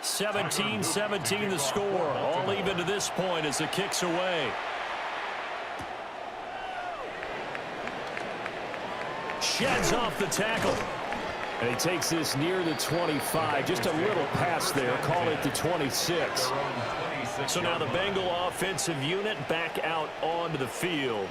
17-17 the score. All even to this point as the kick's away. Sheds off the tackle. And he takes this near the 25. Just a little pass there. Call it the 26. So now the Bengal offensive unit back out onto the field.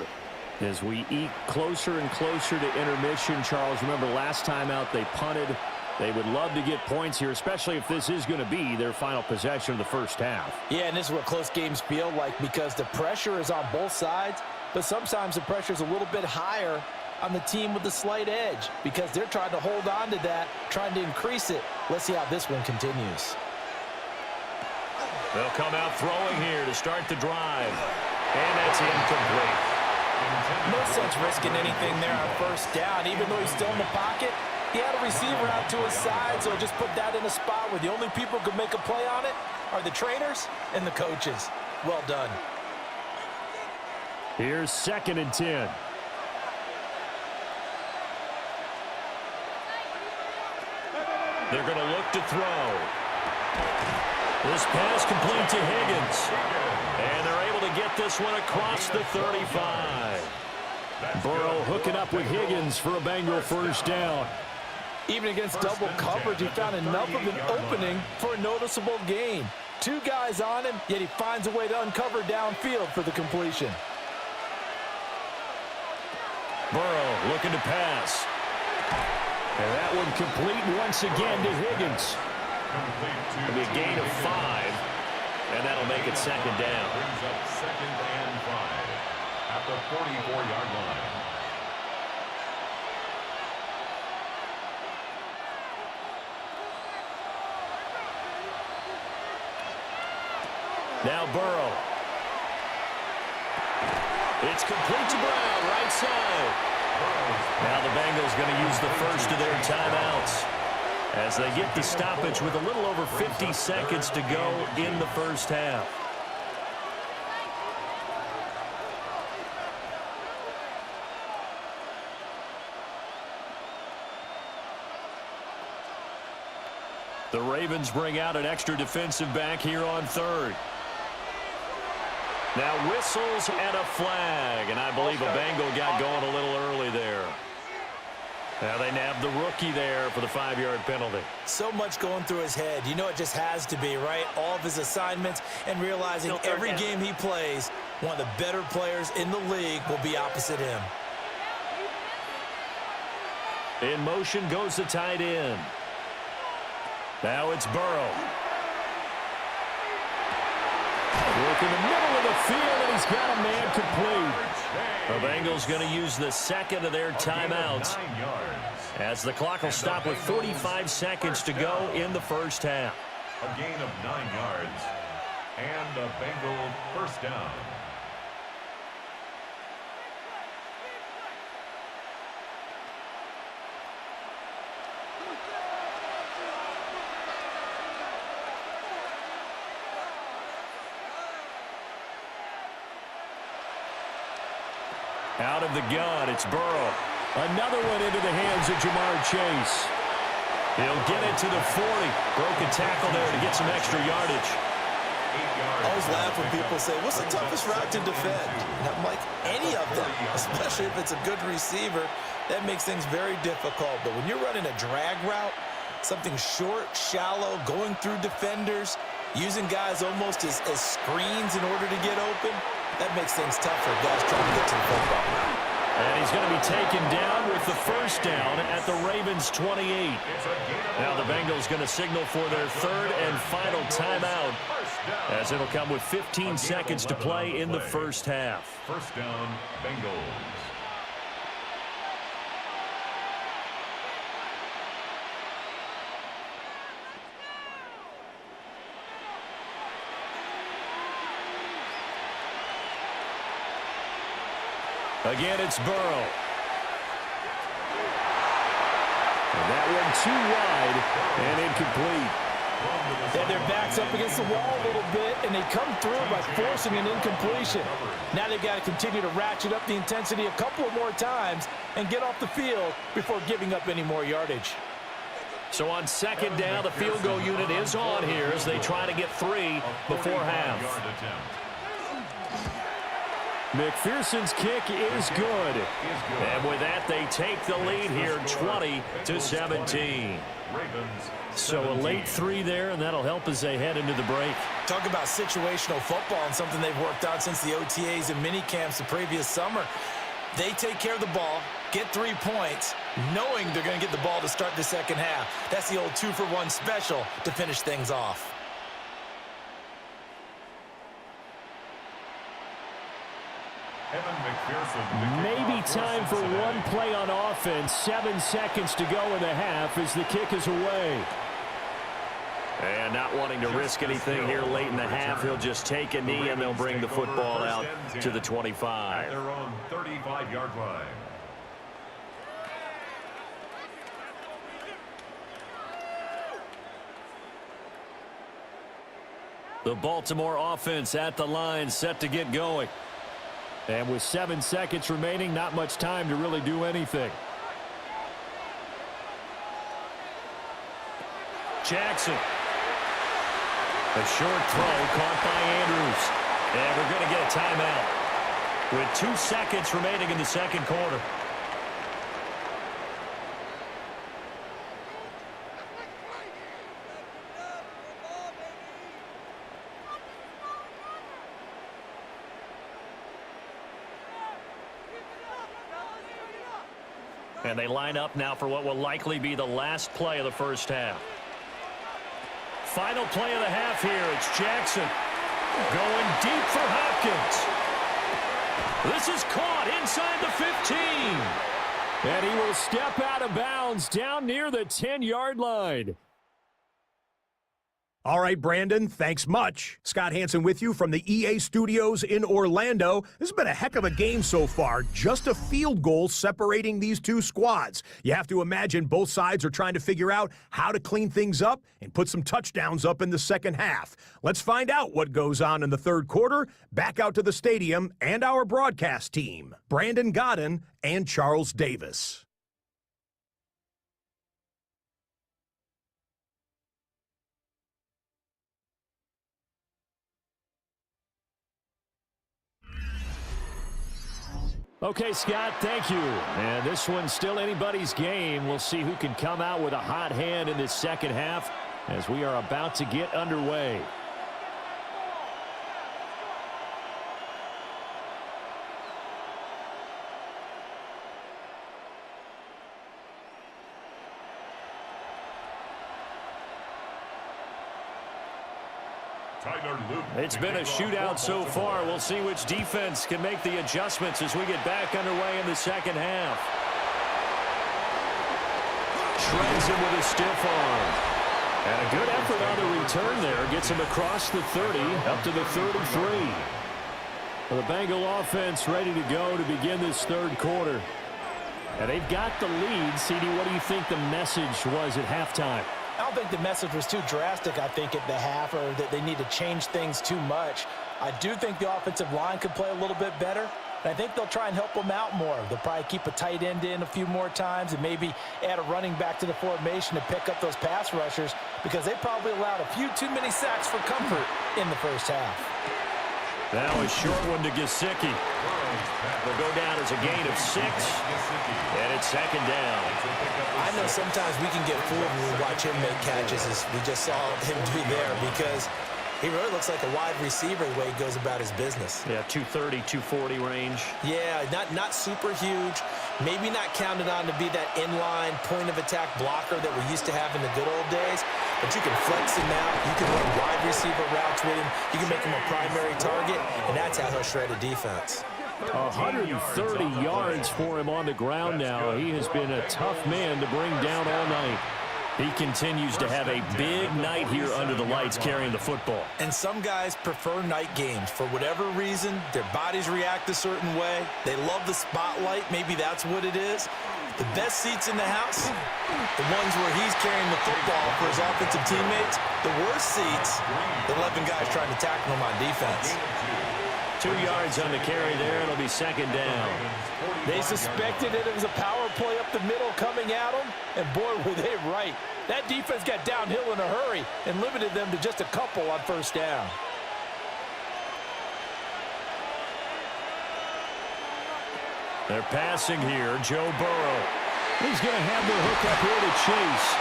As we eke closer and closer to intermission, Charles, remember last time out they punted. They would love to get points here, especially if this is going to be their final possession of the first half. Yeah, and this is what close games feel like because the pressure is on both sides, but sometimes the pressure is a little bit higher on the team with the slight edge because they're trying to hold on to that, trying to increase it. Let's see how this one continues. They'll come out throwing here to start the drive. And that's incomplete. No sense risking anything there on first down. Even though he's still in the pocket, he had a receiver out to his side, so just put that in a spot where the only people who could make a play on it are the trainers and the coaches. Well done. Here's 2nd and 10. They're going to look to throw. This pass complete to Higgins. And they're able to get this one across the 35. Burrow hooking up with Higgins for a Bengal first down. Even against double coverage, he found enough of an opening for a noticeable gain. 2 guys on him, yet he finds a way to uncover downfield for the completion. Burrow looking to pass. And that one complete once again to Higgins. It'll be a gain of 5, and that'll make it 2nd down. Brings up 2nd and 5 at the 44-yard line. Now Burrow. It's complete to Brown, right side. Now the Bengals going to use the first of their timeouts as they get the stoppage with a little over 50 seconds to go in the first half. The Ravens bring out an extra defensive back here on 3rd. Now whistles and a flag, and I believe a Bengal got going a little early there. Now they nabbed the rookie there for the 5-yard penalty. So much going through his head. You know it just has to be, right? All of his assignments and realizing every game he plays, one of the better players in the league will be opposite him. In motion goes the tight end. Now it's Burrow. Look in the middle of the field, and he's got a man complete. The Bengals going to use the 2nd of their timeouts as the clock will stop with 45 seconds to go in the first half. A gain of 9 yards and a Bengal first down. Out of the gun, it's Burrow. Another one into the hands of Jamar Chase. He'll get it to the 40. Broke a tackle there to get some extra yardage. I always laugh when people say, what's the toughest route to defend? And I'm like, any of them, especially if it's a good receiver. That makes things very difficult. But when you're running a drag route, something short, shallow, going through defenders, using guys almost as screens in order to get open, that makes things tough for guys trying to get to the football. And he's going to be taken down with the first down at the Ravens 28. Now the Bengals going to signal for their 3rd and final timeout as it'll come with 15 seconds to play in the first half. First down, Bengals. Again, it's Burrow. And that one too wide and incomplete. And their backs up against the wall a little bit, and they come through by forcing an incompletion. Now they've got to continue to ratchet up the intensity a couple more times and get off the field before giving up any more yardage. So on second down, the field goal unit is on here as they try to get 3 before half. McPherson's kick is good. And with that, they take the lead here, 20-17. So a late 3 there, and that'll help as they head into the break. Talk about situational football and something they've worked on since the OTAs and mini camps the previous summer. They take care of the ball, get 3 points, knowing they're going to get the ball to start the second half. That's the old 2-for-1 special to finish things off. Maybe time for one play on offense. 7 seconds to go in the half as the kick is away. And not wanting to risk anything here late in the half, he'll just take a knee and they'll bring the football out to the 25. They're on 35-yard line. The Baltimore offense at the line, set to get going. And with 7 seconds remaining, not much time to really do anything. Jackson. A short throw caught by Andrews. And we're going to get a timeout with 2 seconds remaining in the second quarter. And they line up now for what will likely be the last play of the first half. Final play of the half here. It's Jackson going deep for Hopkins. This is caught inside the 15. And he will step out of bounds down near the 10-yard line. All right, Brandon, thanks much. Scott Hansen with you from the EA Studios in Orlando. This has been a heck of a game so far. Just a field goal separating these two squads. You have to imagine both sides are trying to figure out how to clean things up and put some touchdowns up in the second half. Let's find out what goes on in the third quarter. Back out to the stadium and our broadcast team, Brandon Godden and Charles Davis. Okay, Scott, thank you. And this one's still anybody's game. We'll see who can come out with a hot hand in this second half as we are about to get underway. It's been a shootout so far. We'll see which defense can make the adjustments as we get back underway in the second half. Shreds him with a stiff arm. And a good effort on the return there. Gets him across the 30, up to the 33. The Bengal offense ready to go to begin this third quarter. And they've got the lead. CD, what do you think the message was at halftime? I don't think the message was too drastic, I think, at the half, or that they need to change things too much. I do think the offensive line could play a little bit better, and I think they'll try and help them out more. They'll probably keep a tight end in a few more times and maybe add a running back to the formation to pick up those pass rushers, because they probably allowed a few too many sacks for comfort in the first half. Now a short one to Gesicki. Will go down as a gain of 6, and it's second down. I know sometimes we can get fooled when we watch him make catches, as we just saw him do there, because he really looks like a wide receiver the way he goes about his business. Yeah, 230, 240 range. Yeah, not super huge. Maybe not counted on to be that inline point-of-attack blocker that we used to have in the good old days. But you can flex him out. You can run wide receiver routes with him. You can make him a primary target, and that's how he'll shred a defense. 130 yards for him on the ground now. He has been a tough man to bring down all night. He continues to have a big night here under the lights carrying the football. And some guys prefer night games. For whatever reason, their bodies react a certain way. They love the spotlight. Maybe that's what it is. The best seats in the house, the ones where he's carrying the football for his offensive teammates. The worst seats, the 11 guys trying to tackle him on defense. 2 yards on the carry there. It'll be second down. They suspected it was a power play up the middle coming at him. And boy, were they right. That defense got downhill in a hurry and limited them to just a couple on first down. They're passing here. Joe Burrow. He's going to have the hook up here to Chase.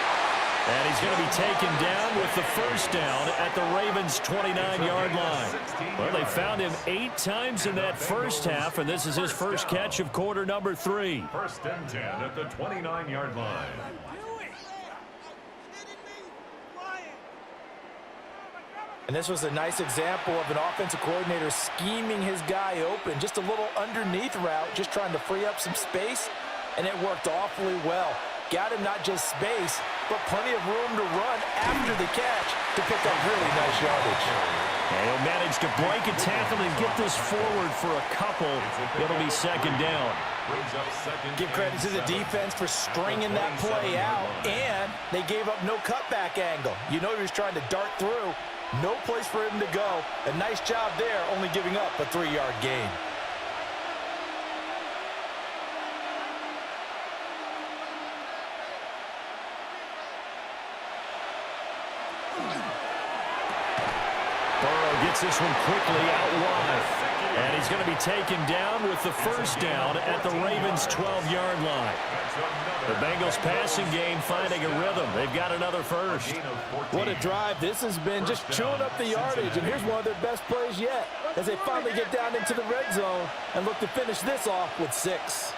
And he's going to be taken down with the first down at the Ravens' 29-yard line. Well, they found him 8 times in that first half, and this is his first catch of quarter number 3. First and 10 at the 29-yard line. And this was a nice example of an offensive coordinator scheming his guy open. Just a little underneath route, just trying to free up some space, and it worked awfully well. Got him not just space, but plenty of room to run after the catch to pick up really nice yardage. And he'll manage to break a tackle and get this forward for a couple. It'll be second down. Give credit to the defense for stringing that play out, and they gave up no cutback angle. You know he was trying to dart through. No place for him to go. A nice job there, only giving up a 3-yard gain. Burrow gets this one quickly out wide. And he's going to be taken down with the first down at the Ravens' 12-yard line. The Bengals passing game finding a rhythm. They've got another first. What a drive this has been, just chewing up the yardage. And here's one of their best plays yet as they finally get down into the red zone and look to finish this off with 6.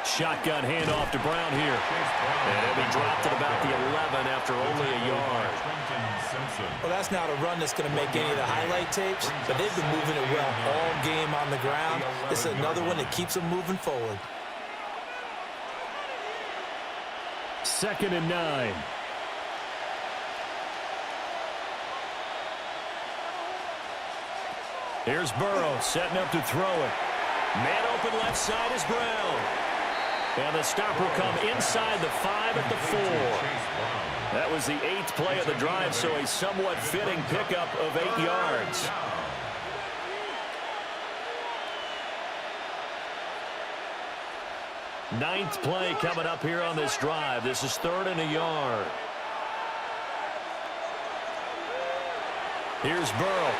Shotgun handoff to Brown here. And he'll be dropped at about the 11 after only a yard. Well, that's not a run that's going to make any of the highlight tapes, but they've been moving it well all game on the ground. This is another one that keeps them moving forward. 2nd and 9. Here's Burrow setting up to throw it. Man open left side is Brown. And the stop will come inside the 5 at the 4. That was the 8th play of the drive, so a somewhat fitting pickup of 8 yards. Ninth play coming up here on this drive. This is 3rd and a yard. Here's Burrow.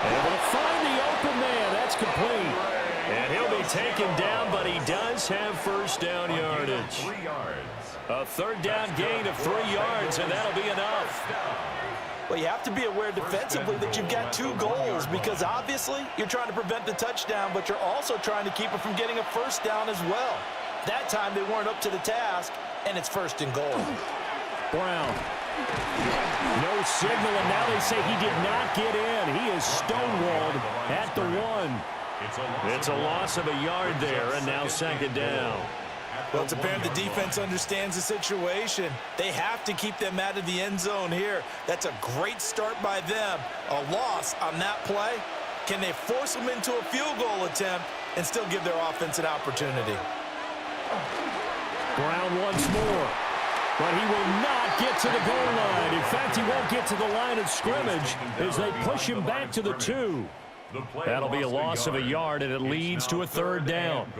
Able to find the open man. That's complete. And he'll be taken down, but he does have first down yardage. 3 yards. A 3rd down gain of 3 yards, and that'll be enough. Well, you have to be aware defensively that you've got 2 goals because obviously you're trying to prevent the touchdown, but you're also trying to keep it from getting a first down as well. That time they weren't up to the task, and it's 1st and goal. Brown. No signal, and now they say he did not get in. He is stonewalled at the 1. It's a loss of a yard there, and now 2nd down. Well, it's apparent the defense understands the situation. They have to keep them out of the end zone here. That's a great start by them. A loss on that play. Can they force them into a field goal attempt and still give their offense an opportunity? Brown once more. But he will not get to the goal line. In fact, he won't get to the line of scrimmage as they push him back to the 2. That'll be a loss of a yard, and it leads to a 3rd down.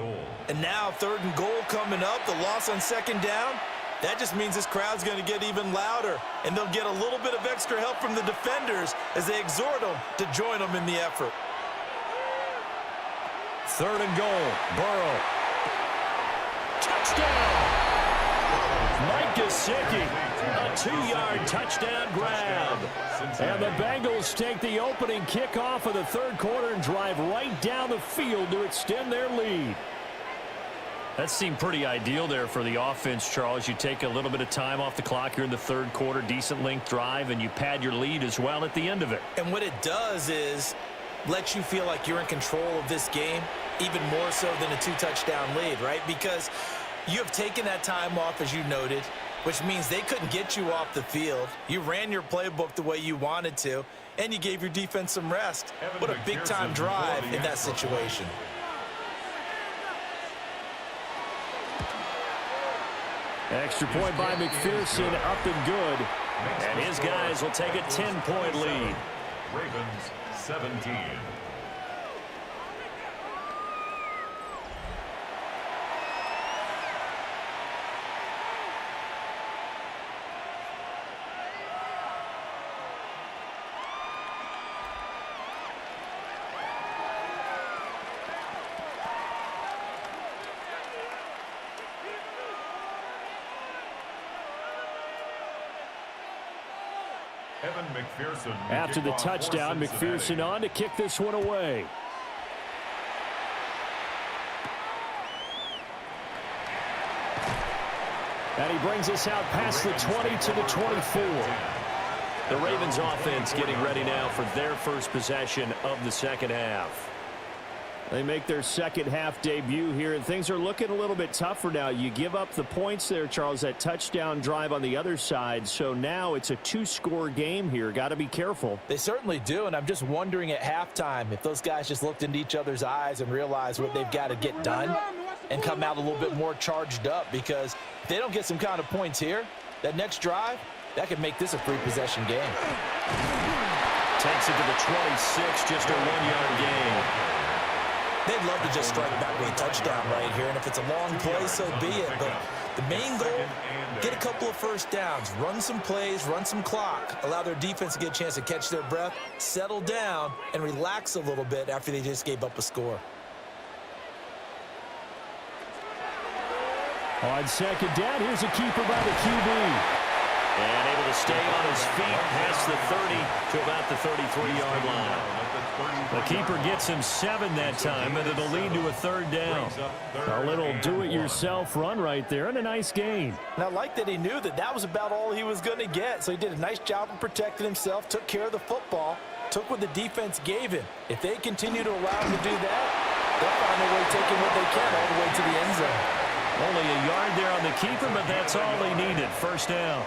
And now 3rd and goal coming up. The loss on 2nd down. That just means this crowd's going to get even louder, and they'll get a little bit of extra help from the defenders as they exhort them to join them in the effort. 3rd and goal. Burrow. Touchdown! Mike Gesicki, a 2-yard touchdown grab. And the Bengals take the opening kickoff of the 3rd quarter and drive right down the field to extend their lead. That seemed pretty ideal there for the offense, Charles. You take a little bit of time off the clock here in the 3rd quarter, decent length drive, and you pad your lead as well at the end of it. And what it does is let you feel like you're in control of this game, even more so than a 2-touchdown lead, right? Because you have taken that time off, as you noted, which means they couldn't get you off the field. You ran your playbook the way you wanted to, and you gave your defense some rest. What a big-time drive in that situation. Extra point by McPherson, up and good. And his guys will take a 10-point lead. Ravens 17. After the touchdown, McPherson on to kick this one away. And he brings us out past the 20 to the 24. The Ravens offense getting ready now for their first possession of the second half. They make their second half debut here, and things are looking a little bit tougher now. You give up the points there, Charles, that touchdown drive on the other side. So now it's a two-score game here. Got to be careful. They certainly do, and I'm just wondering at halftime if those guys just looked into each other's eyes and realized what they've got to get done and come out a little bit more charged up, because if they don't get some kind of points here, that next drive, that could make this a three-possession game. Takes it to the 26, just a one-yard gain. They'd love to just strike back with a touchdown right here, and if it's a long play, so be it. But the main goal, get a couple of first downs, run some plays, run some clock, allow their defense to get a chance to catch their breath, settle down, and relax a little bit after they just gave up a score. On second down, here's a keeper by the QB. And able to stay on his feet past the 30 to about the 33-yard line. The keeper gets him 7 that time, and it'll lead to a third down. A little do-it-yourself run right there, and a nice gain. And I like that he knew that that was about all he was going to get, so he did a nice job of protecting himself, took care of the football, took what the defense gave him. If they continue to allow him to do that, they'll find their way taking what they can all the way to the end zone. Only a yard there on the keeper, but that's all he needed. First down.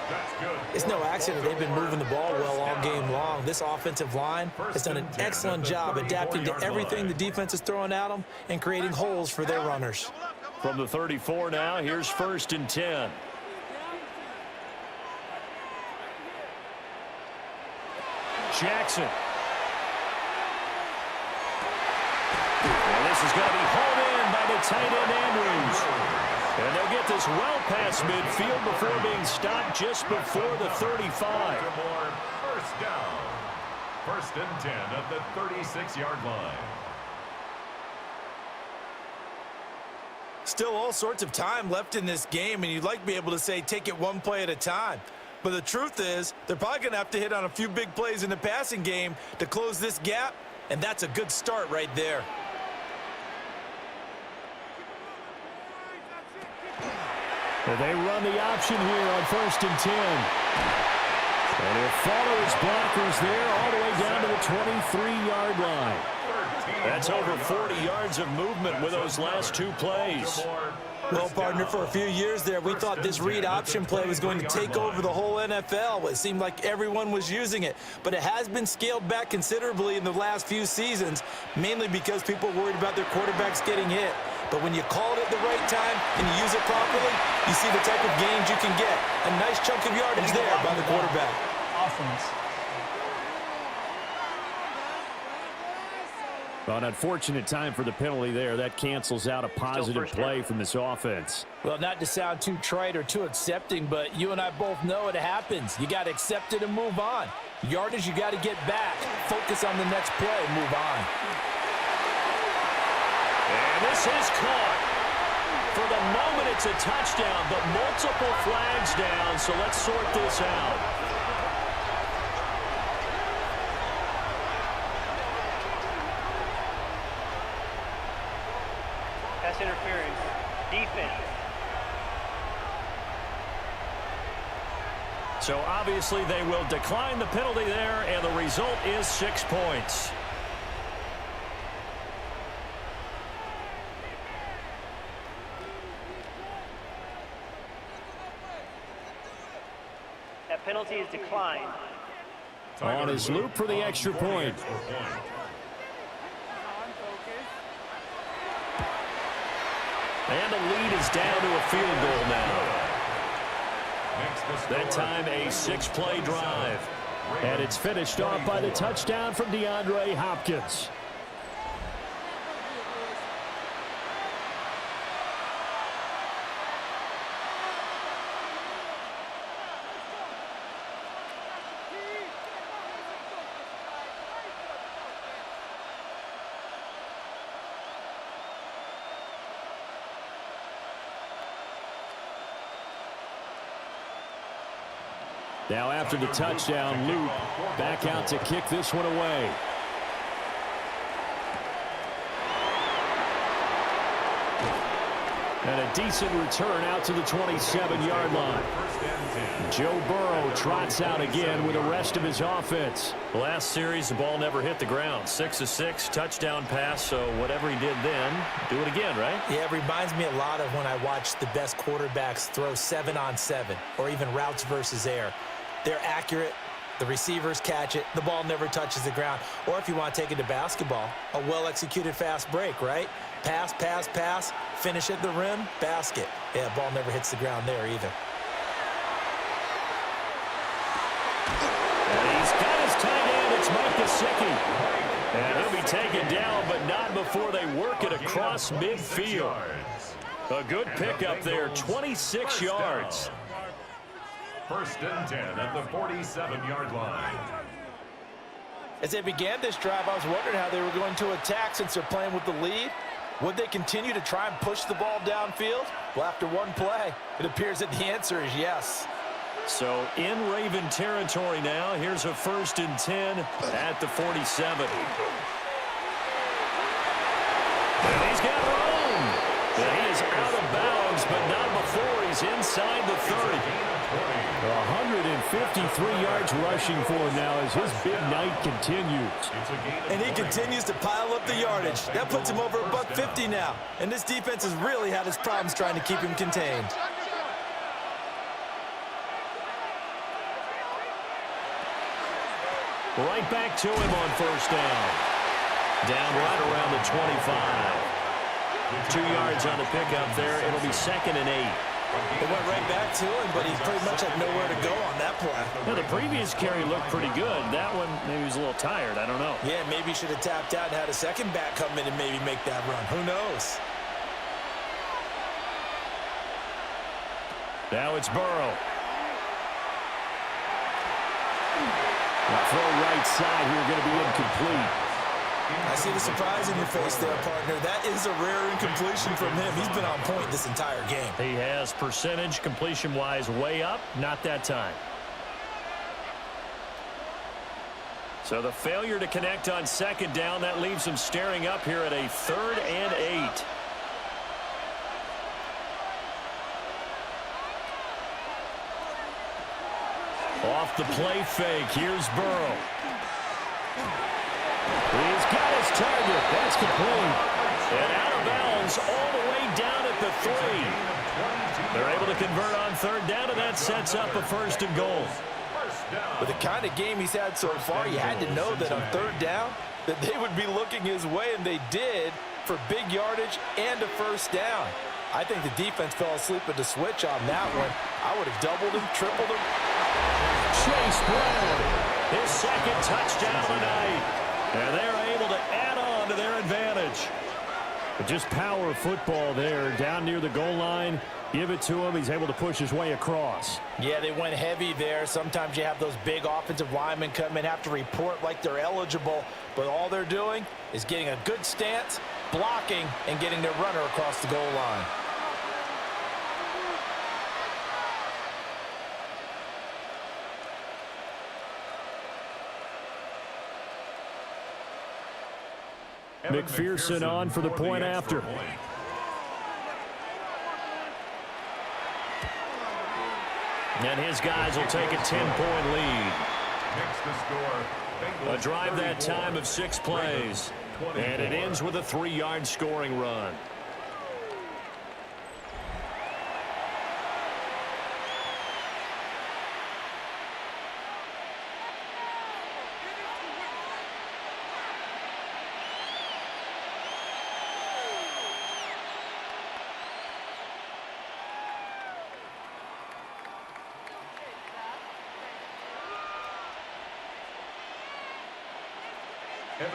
It's no accident they've been moving the ball well all game long. This offensive line has done an excellent job adapting to everything the defense is throwing at them and creating holes for their runners. From the 34 now, here's 1st and 10. Jackson. And this is going to be hauled in by the tight end Andrews. And they'll get this well past midfield before being stopped just before the 35. First down. 1st and 10 at the 36-yard line. Still all sorts of time left in this game, and you'd like to be able to say take it one play at a time. But the truth is, they're probably going to have to hit on a few big plays in the passing game to close this gap, and that's a good start right there. Well, they run the option here on 1st and 10. And he'll follow his blockers there all the way down to the 23-yard line. That's over 40 yards of movement with those last two plays. Well, partner, for a few years there, we thought this read option play was going to take over the whole NFL. It seemed like everyone was using it. But it has been scaled back considerably in the last few seasons, mainly because people are worried about their quarterbacks getting hit. But when you call it at the right time and you use it properly, you see the type of gains you can get. A nice chunk of yardage there by the quarterback. Offense. Well, an unfortunate time for the penalty there. That cancels out a positive play from this offense. Well, not to sound too trite or too accepting, but you and I both know it happens. You got to accept it and move on. Yardage, you got to get back. Focus on the next play and move on. And this is caught. For the moment, it's a touchdown, but multiple flags down, so let's sort this out. Pass interference. Defense. So obviously they will decline the penalty there, and the result is 6 points. That penalty is declined. On his loop for the extra point. And the lead is down to a field goal now. That time a 6-play drive. And it's finished off by the touchdown from DeAndre Hopkins. Now after the touchdown, Luke back out to kick this one away. And a decent return out to the 27-yard line. Joe Burrow trots out again with the rest of his offense. Last series, the ball never hit the ground. 6 of 6, touchdown pass, so whatever he did then, do it again, right? Yeah, it reminds me a lot of when I watch the best quarterbacks throw 7-on-7 or even routes versus air. They're accurate. The receivers catch it. The ball never touches the ground. Or if you want to take it to basketball, a well-executed fast break, right? Pass, pass, pass, finish at the rim, basket. Yeah, ball never hits the ground there either. And he's got his tight end. It's Mike Gesicki. And he'll be taken down, but not before they work it across midfield. A good pickup there, 26 yards. First and 10 at the 47-yard line. As they began this drive, I was wondering how they were going to attack since they're playing with the lead. Would they continue to try and push the ball downfield? Well, after one play, it appears that the answer is yes. So in Raven territory now, here's a first and 10 at the 47. And he's got room. And he is out of bounds, but not before he's inside the 30. 153 yards rushing for him now as his big night continues. And he continues to pile up the yardage. That puts him over $150 now. And this defense has really had its problems trying to keep him contained. Right back to him on first down. Down right around the 25. 2 yards on the pickup there. It'll be second and 8. They went right back to him, but he pretty much had nowhere to go on that play. Well, the previous carry looked pretty good. That one, maybe he was a little tired. I don't know. Yeah, maybe he should have tapped out and had a second back come in and maybe make that run. Who knows? Now it's Burrow. The throw right side here going to be incomplete. I see the surprise in your face there, partner. That is a rare incompletion from him. He's been on point this entire game. He has percentage completion-wise way up, not that time. So the failure to connect on second down, that leaves him staring up here at a 3rd and 8. Off the play fake, here's Burrow. He's got his target. That's complete. And out of bounds all the way down at the 3. They're able to convert on third down, and that sets up a first and goal. With the kind of game he's had so far, you had to know that on third down that they would be looking his way, and they did for big yardage and a first down. I think the defense fell asleep at the switch on that one. I would have doubled him, tripled him. Chase Brown, his second touchdown tonight. And they're able to add on to their advantage. But just power football there down near the goal line. Give it to him. He's able to push his way across. Yeah, they went heavy there. Sometimes you have those big offensive linemen come in, have to report like they're eligible. But all they're doing is getting a good stance, blocking, and getting their runner across the goal line. McPherson on for the point after. And his guys will take a 10-point lead. A drive that time of 6 plays. And it ends with a 3-yard scoring run.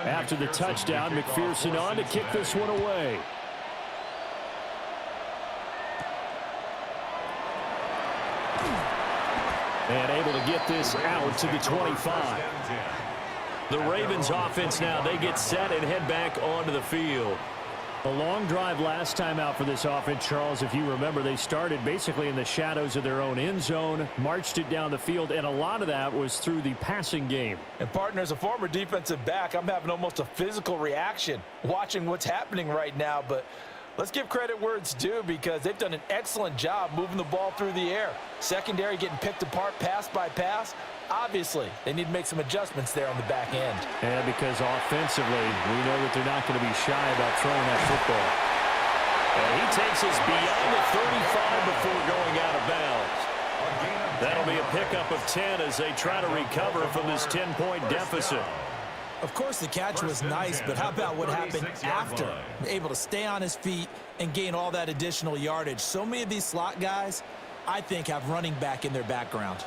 After the touchdown, McPherson on to kick this one away. And able to get this out to the 25. The Ravens offense now, they get set and head back onto the field. A long drive last time out for this offense, Charles. If you remember, they started basically in the shadows of their own end zone, marched it down the field, and a lot of that was through the passing game. And, partner, as a former defensive back, I'm having almost a physical reaction watching what's happening right now. But let's give credit where it's due because they've done an excellent job moving the ball through the air. Secondary getting picked apart pass by pass. Obviously, they need to make some adjustments there on the back end. And because offensively, we know that they're not going to be shy about throwing that football. And he takes us beyond the 35 before going out of bounds. That'll be a pickup of 10 as they try to recover from this 10-point deficit. Of course, the catch was nice, but how about what happened after? Able to stay on his feet and gain all that additional yardage. So many of these slot guys, I think, have running back in their background.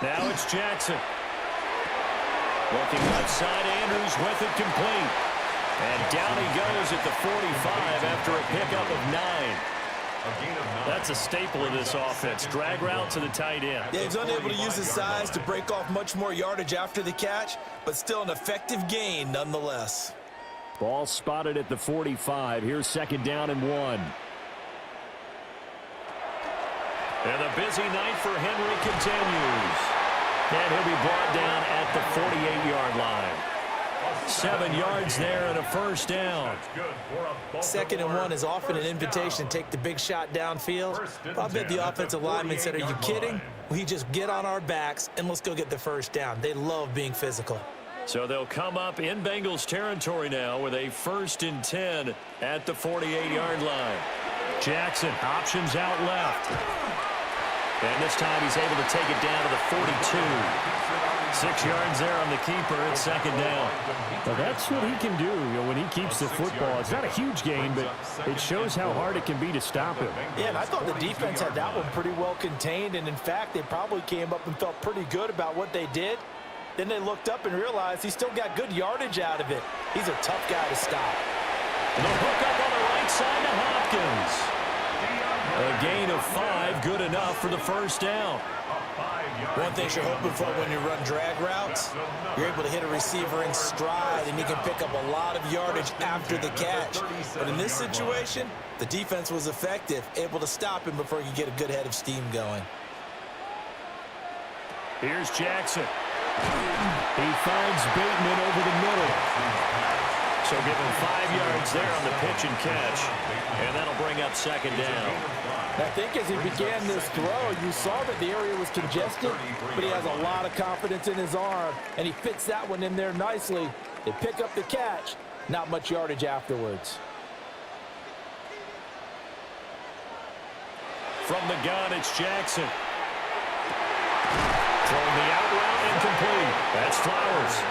Now it's Jackson. Looking outside, Andrews with it complete. And down he goes at the 45 after a pickup of 9. That's a staple of this offense. Drag route to the tight end. Yeah, he's unable to use his size to break off much more yardage after the catch, but still an effective gain nonetheless. Ball spotted at the 45. Here's 2nd down and 1. And a busy night for Henry continues. And he'll be brought down at the 48-yard line. 7 yards there and a first down. 2nd and 1 is often an invitation to take the big shot downfield. I bet the offensive lineman said, are you kidding? We just get on our backs and let's go get the first down. They love being physical. So they'll come up in Bengals territory now with a 1st and 10 at the 48-yard line. Jackson options out left. And this time he's able to take it down to the 42. 6 yards there on the keeper. It's 2nd down. Well, that's what he can do, when he keeps the football. It's not a huge gain, but it shows how hard it can be to stop him. Yeah, and I thought the defense had that one pretty well contained, and in fact, they probably came up and felt pretty good about what they did. Then they looked up and realized he still got good yardage out of it. He's a tough guy to stop. And the hook up on the right side to Hopkins. A gain of 5, good enough for the first down. One thing you're hoping for when you run drag routes, you're able to hit a receiver in stride, and he can pick up a lot of yardage after the catch. But in this situation, the defense was effective, able to stop him before he could get a good head of steam going. Here's Jackson. He finds Bateman over the middle. So give him 5 yards there on the pitch and catch. And that'll bring up 2nd down. I think as he began this throw, you saw that the area was congested, but he has a lot of confidence in his arm, and he fits that one in there nicely. They pick up the catch, not much yardage afterwards. From the gun, it's Jackson. Throwing the out route incomplete. That's Flowers.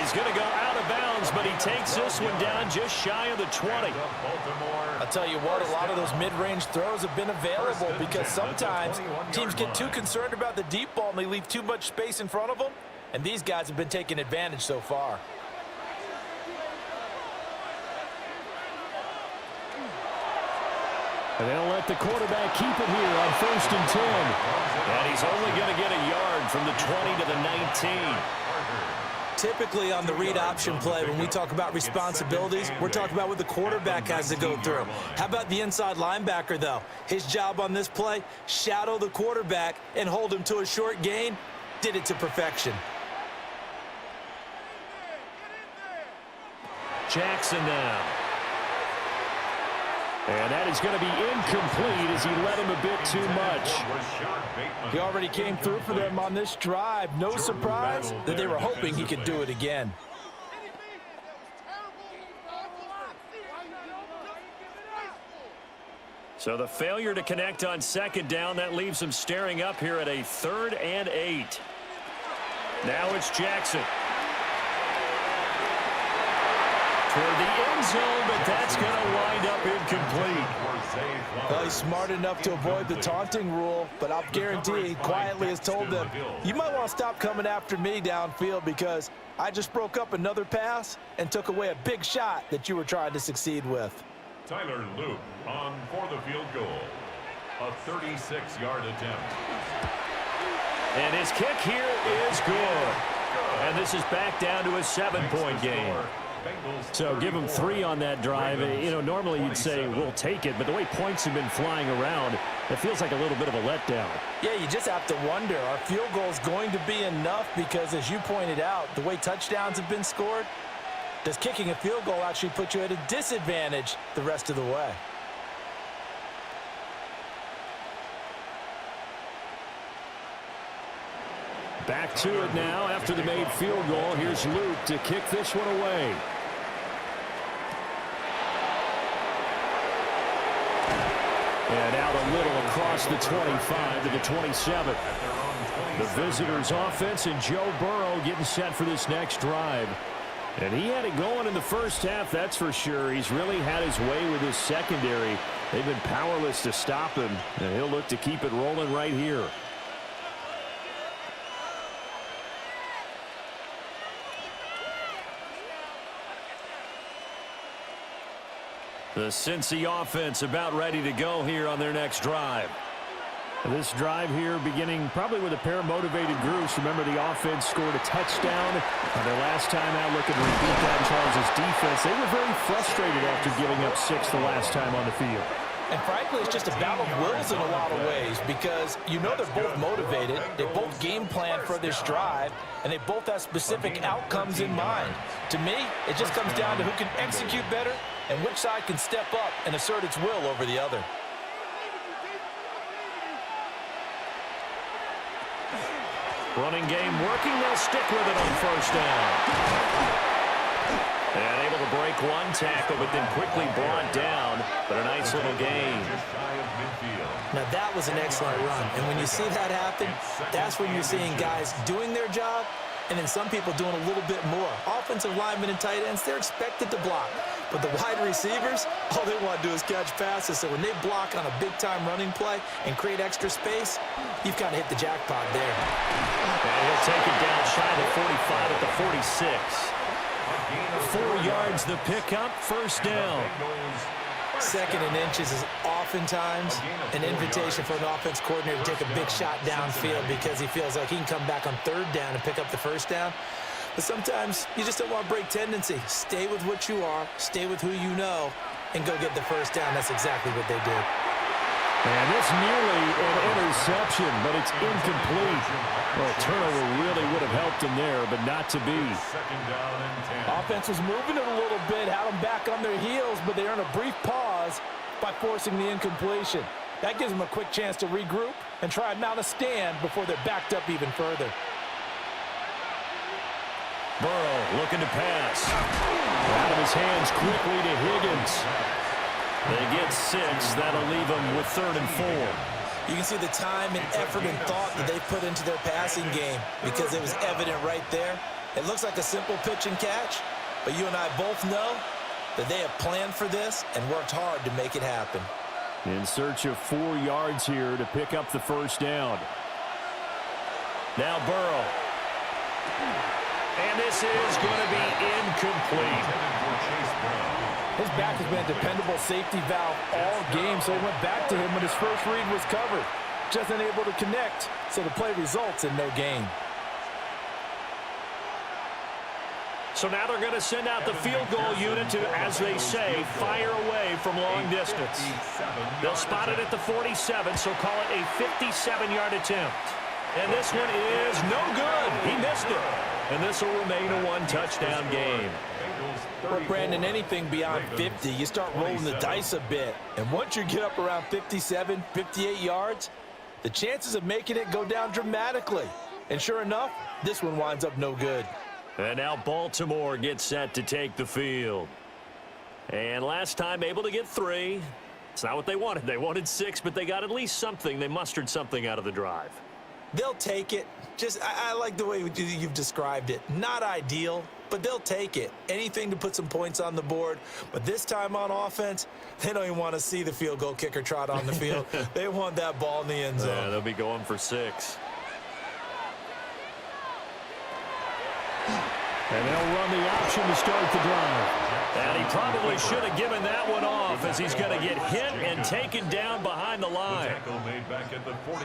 He's going to go out of bounds, but he takes this one down just shy of the 20. I'll tell you what, a lot of those mid-range throws have been available because sometimes teams get too concerned about the deep ball and they leave too much space in front of them, and these guys have been taking advantage so far. And they'll let the quarterback keep it here on 1st and 10. And he's only going to get a yard from the 20 to the 19. Typically on the read option play, when we talk about responsibilities, we're talking about what the quarterback has to go through. How about the inside linebacker, though? His job on this play, shadow the quarterback and hold him to a short gain. Did it to perfection. Jackson now. And that is going to be incomplete as he led him a bit too much. He already came through for them on this drive. No surprise that they were hoping he could do it again. So the failure to connect on 2nd down, that leaves him staring up here at a 3rd and 8. Now it's Jackson. Toward the end zone, but that's going to wind up incomplete. Well, he's smart enough to avoid the taunting rule, but I'll guarantee he quietly has told them, you might want to stop coming after me downfield because I just broke up another pass and took away a big shot that you were trying to succeed with. Tyler Loop on for the field goal. A 36-yard attempt. And his kick here is good. And this is back down to a 7-point game. So give them 3 on that drive. You know, normally you'd say we'll take it, but the way points have been flying around, it feels like a little bit of a letdown. Yeah, you just have to wonder, are field goals going to be enough? Because as you pointed out, the way touchdowns have been scored, does kicking a field goal actually put you at a disadvantage the rest of the way? Back to it now after the made field goal. Here's Luke to kick this one away. And out a little across the 25 to the 27. The visitors' offense and Joe Burrow getting set for this next drive. And he had it going in the first half, that's for sure. He's really had his way with his secondary. They've been powerless to stop him, and he'll look to keep it rolling right here. The Cincy offense about ready to go here on their next drive. This drive here beginning probably with a pair of motivated groups. Remember, the offense scored a touchdown their last time out, looking to beat down Charles' defense. They were very frustrated after giving up 6 the last time on the field. And frankly, it's just a battle of wills in a lot of ways because you know they're both motivated, they both game plan for this drive, and they both have specific outcomes in mind. To me, it just comes down to who can execute better and which side can step up and assert its will over the other. Running game working. They'll stick with it on first down. And able to break one tackle, but then quickly brought down. But a nice little gain. Now that was an excellent run. And when you see that happen, that's when you're seeing guys doing their job and then some people doing a little bit more. Offensive linemen and tight ends, they're expected to block. But the wide receivers, all they want to do is catch passes. So when they block on a big-time running play and create extra space, you've kind of hit the jackpot there. And he'll take it down shy of the 45 at the 46. 4 yards the pickup, first down. 2nd and inches is oftentimes an invitation for an offense coordinator to take a big shot downfield because he feels like he can come back on 3rd down and pick up the first down. But sometimes you just don't want to break tendency. Stay with what you are, stay with who you know, and go get the first down. That's exactly what they did. And it's nearly an interception, but it's incomplete. Well, turnover really would have helped him there, but not to be. Offense was moving it a little bit, had them back on their heels, but they earned a brief pause by forcing the incompletion. That gives them a quick chance to regroup and try and mount a stand before they're backed up even further. Burrow looking to pass. Out of his hands quickly to Higgins. They get 6. That'll leave them with 3rd and 4. You can see the time and effort and thought that they put into their passing game because it was evident right there. It looks like a simple pitch and catch, but you and I both know that they have planned for this and worked hard to make it happen. In search of 4 yards here to pick up the first down. Now Burrow. And this is going to be incomplete. His back has been a dependable safety valve all game, so he went back to him when his first read was covered. Just unable to connect, so the play results in no gain. So now they're going to send out the field goal unit to, as they say, fire away from long distance. They'll spot it at the 47, so call it a 57-yard attempt. And this one is no good. He missed it. And this will remain a 1-touchdown game. Well, Brandon, anything beyond 50, you start rolling the dice a bit. And once you get up around 57, 58 yards, the chances of making it go down dramatically. And sure enough, this one winds up no good. And now Baltimore gets set to take the field. And last time able to get 3. It's not what they wanted. They wanted 6, but they got at least something. They mustered something out of the drive. They'll take it. I like the way you've described it. Not ideal, but they'll take it. Anything to put some points on the board. But this time on offense, they don't even want to see the field goal kicker trot on the field. They want that ball in the end zone. Yeah, they'll be going for 6. And they'll run the option to start the drive. And he probably should have given that one off as he's going to get hit and taken down behind the line.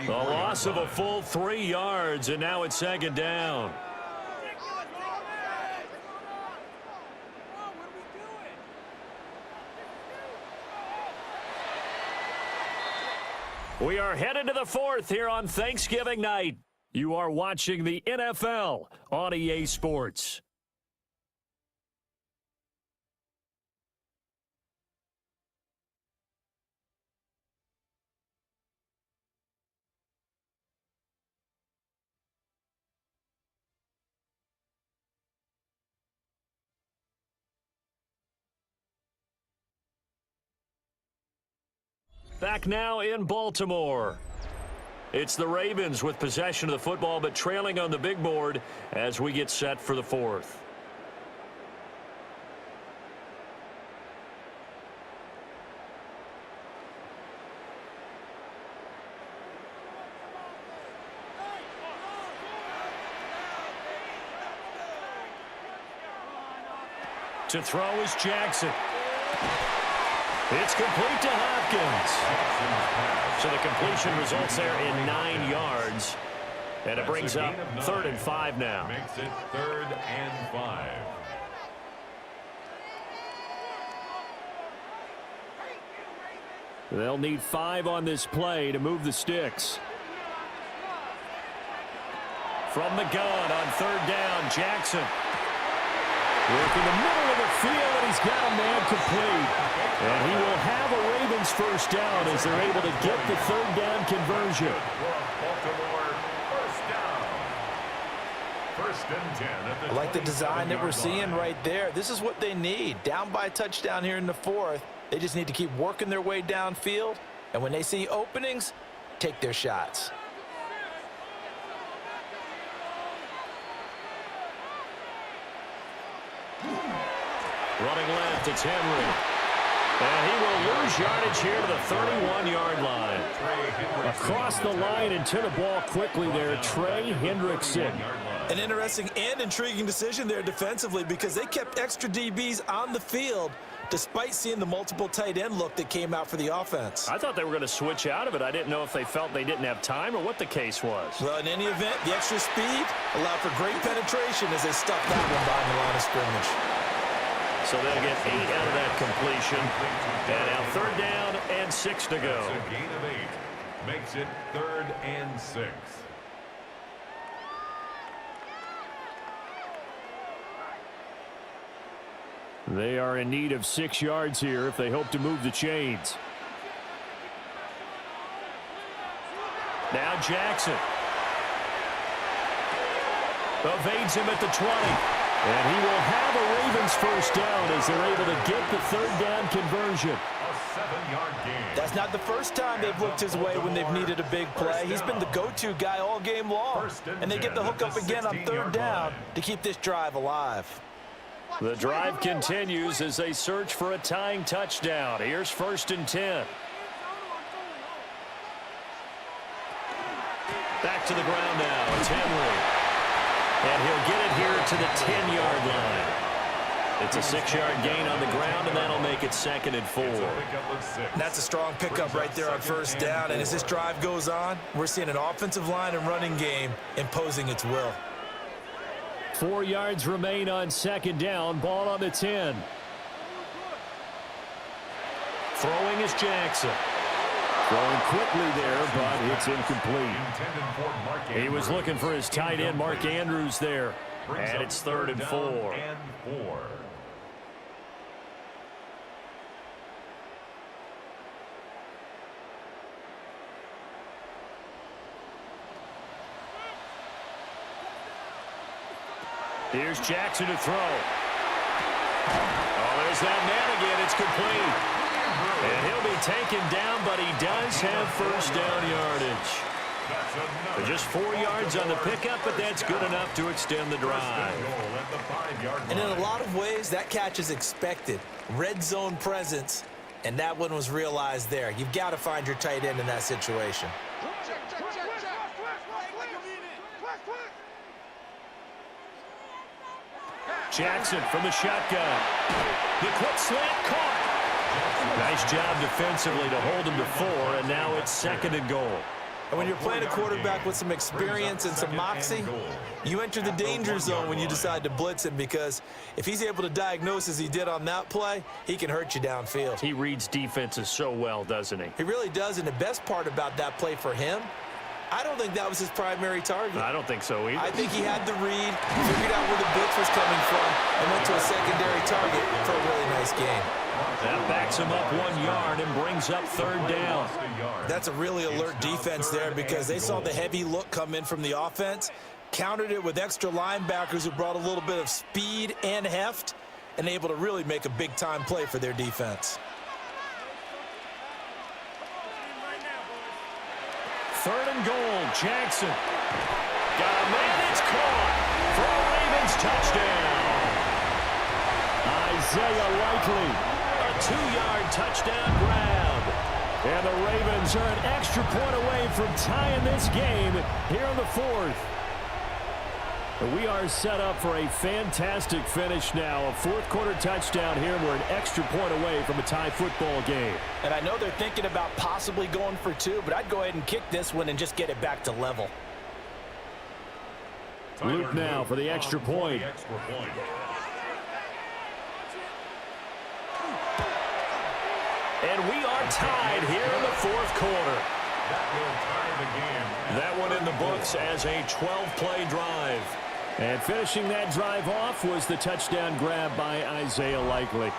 The loss of a full 3 yards, and now it's 2nd down. We are headed to the fourth here on Thanksgiving night. You are watching the NFL on EA Sports. Back now in Baltimore. It's the Ravens with possession of the football, but trailing on the big board as we get set for the fourth. To throw is Jackson. It's complete to Hopkins. So the completion results there in 9 yards. And it brings up 3rd and 5 now. Makes it 3rd and 5. They'll need 5 on this play to move the sticks. From the gun on 3rd down, Jackson. Work in the middle of the field, and he's got a man complete. And he will have a Ravens first down as they're able to get the 3rd down conversion. Baltimore, first down. 1st and 10 at the I like the design that we're seeing line. right there. This is what they need. Down by a touchdown here in the 4th. They just need to keep working their way downfield. And when they see openings, take their shots. Running left, it's Henry. And he will lose yardage here to the 31-yard line. Across the line and to the ball quickly there, Trey Hendrickson. An interesting and intriguing decision there defensively because they kept extra DBs on the field despite seeing the multiple tight end look that came out for the offense. I thought they were going to switch out of it. I didn't know if they felt they didn't have time or what the case was. Well, in any event, the extra speed allowed for great penetration as they stuffed that one behind the line of scrimmage. So they'll get 8 out of that completion. And now 3rd down and 6 to go. It's a gain of 8. Makes it 3rd and 6. They are in need of 6 yards here if they hope to move the chains. Now Jackson. Evades him at the 20. And he will have a Ravens first down as they're able to get the 3rd down conversion. A 7-yard gain. That's not the first time they've looked his way when they've needed a big play. He's been the go-to guy all game long. And they get the hook up again on 3rd down to keep this drive alive. The drive continues as they search for a tying touchdown. Here's 1st and 10. Back to the ground now. It's Henry. And he'll get it here to the 10-yard line. It's a 6-yard gain on the ground, and that'll make it 2nd and 4. That's a strong pickup right there on 1st down. And as this drive goes on, we're seeing an offensive line and running game imposing its will. 4 yards remain on 2nd down. Ball on the 10. Throwing is Jackson. Throwing quickly there, but it's incomplete. He was looking for his tight end, Mark Andrews, there. And it's 3rd and 4. Here's Jackson to throw. Oh, there's that man again. It's complete. And he'll be taken down, but he does have first down yardage. Just 4 yards on the pickup, but that's good enough to extend the drive. And in a lot of ways, that catch is expected. Red zone presence, and that one was realized there. You've got to find your tight end in that situation. Jackson from the shotgun. The quick slant caught. Nice job defensively to hold him to 4, and now it's 2nd and goal. And when you're playing a quarterback with some experience and some moxie, you enter the danger zone when you decide to blitz him, because if he's able to diagnose as he did on that play, he can hurt you downfield. He reads defenses so well, doesn't he? He really does, and the best part about that play for him, I don't think that was his primary target. I don't think so either. I think he had the read, figured out where the blitz was coming from, and went to a secondary target for a really nice game. That backs him up 1 yard and brings up third down. That's a really alert defense there, because they saw the heavy look come in from the offense, countered it with extra linebackers who brought a little bit of speed and heft, and able to really make a big-time play for their defense. Third and goal, Jackson. Got a man, it's caught for a Ravens touchdown. Isaiah Likely. A 2-yard touchdown grab. And the Ravens are an extra point away from tying this game here in the fourth. We are set up for a fantastic finish now. A fourth-quarter touchdown here. We're an extra point away from a tie football game. And I know they're thinking about possibly going for 2, but I'd go ahead and kick this one and just get it back to level. Luke now for the extra point. And we are tied here in the fourth quarter. That one in the books as a 12-play drive. And finishing that drive off was the touchdown grab by Isaiah Likely.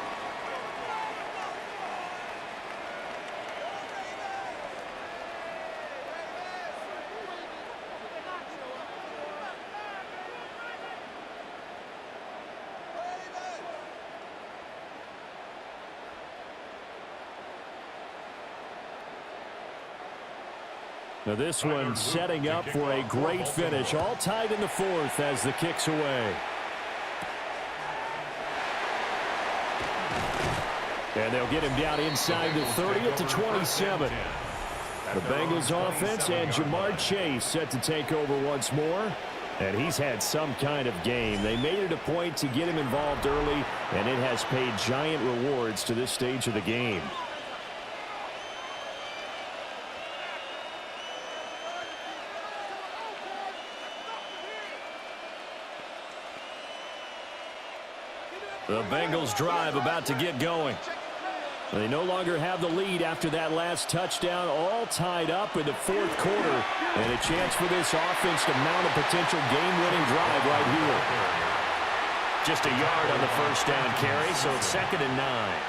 Now this one setting up for a great finish. All tied in the fourth as the kick's away. And they'll get him down inside the 30 at the 27. The Bengals offense and Jamar Chase set to take over once more. And he's had some kind of game. They made it a point to get him involved early, and it has paid giant rewards to this stage of the game. The Bengals drive about to get going. They no longer have the lead after that last touchdown, all tied up in the fourth quarter, and a chance for this offense to mount a potential game-winning drive right here. Just a yard on the first down carry, so it's 2nd and 9.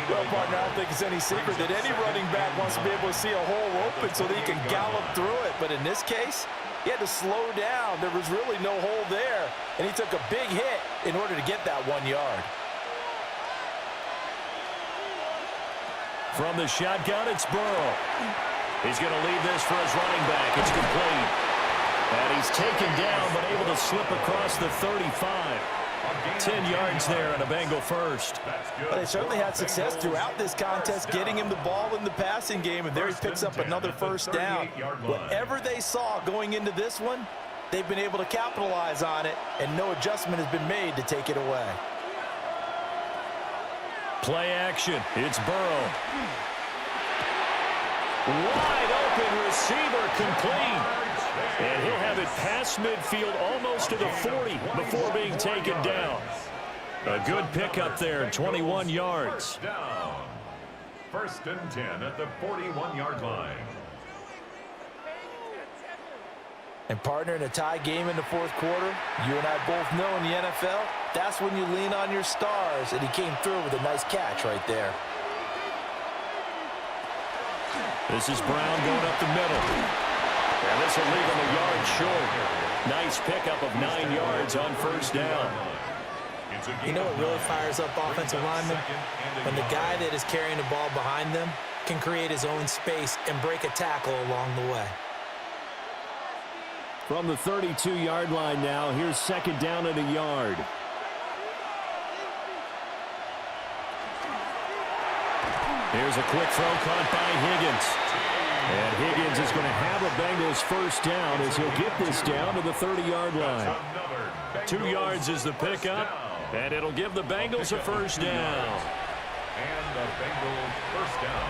Well, partner, I don't think it's any secret that any running back wants to be able to see a hole open so that he can gallop through it. But in this case, he had to slow down. There was really no hole there, and he took a big hit in order to get that 1 yard. From the shotgun, it's Burrow. He's going to leave this for his running back. It's complete. And he's taken down, but able to slip across the 35. 10 yards there and a Bengal first. Well, they certainly had success throughout this contest getting him the ball in the passing game, and there he picks up another first down. Whatever they saw going into this one, they've been able to capitalize on it, and no adjustment has been made to take it away. Play action. It's Burrow. Wide open receiver, complete. And he'll have it past midfield almost to the 40 before being taken down. A good pickup there, 21 yards. First and 10 at the 41-yard line. And partner, in a tie game in the fourth quarter, you and I both know in the NFL, that's when you lean on your stars, and he came through with a nice catch right there. This is Brown going up the middle. And this will leave him a yard short. Nice pickup of 9 yards on first down. You know what really fires up offensive linemen? When the guy that is carrying the ball behind them can create his own space and break a tackle along the way. From the 32-yard line now, here's 2nd down and a yard. Here's a quick throw caught by Higgins. And Higgins is going to have a Bengals first down as he'll get this down to the 30-yard line. 2 yards is the pickup, and it'll give the Bengals a first down. And the Bengals first down.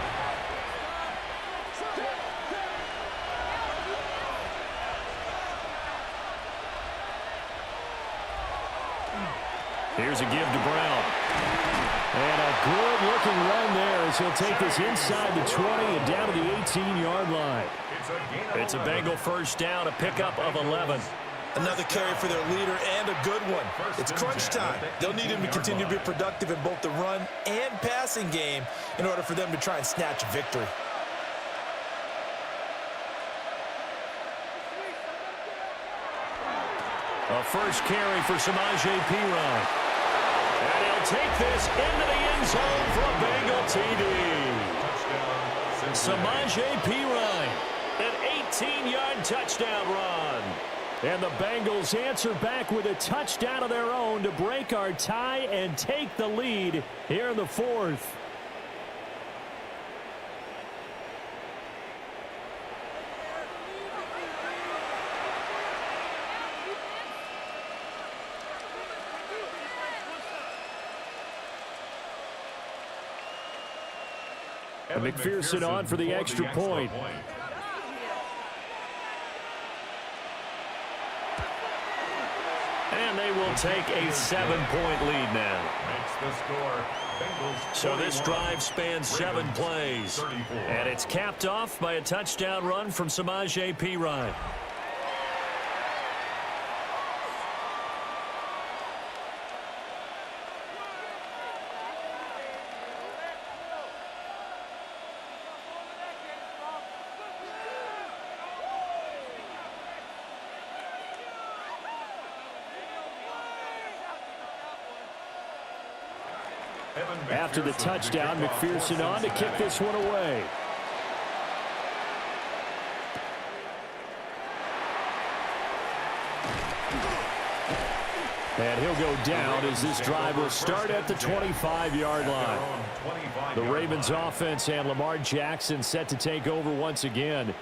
Here's a give to Brown. And a good-looking run there as he'll take this inside the 20 and down to the 18-yard line. It's a Bengal first down, a pickup of 11. Another carry for their leader and a good one. It's crunch time. They'll need him to continue to be productive in both the run and passing game in order for them to try and snatch a victory. A first carry for Samaje Perine. And he'll take this into the end zone for a Bengal TD. Samaje Perine, an 18-yard touchdown run. And the Bengals answer back with a touchdown of their own to break our tie and take the lead here in the fourth. And McPherson on for the extra point. And they will take a 7-point lead now. So this drive spans 7 plays. And it's capped off by a touchdown run from Samaje Perine. After the touchdown, McPherson on to kick this one away. And he'll go down as this drive will start at the 25-yard line. The Ravens offense and Lamar Jackson set to take over once again.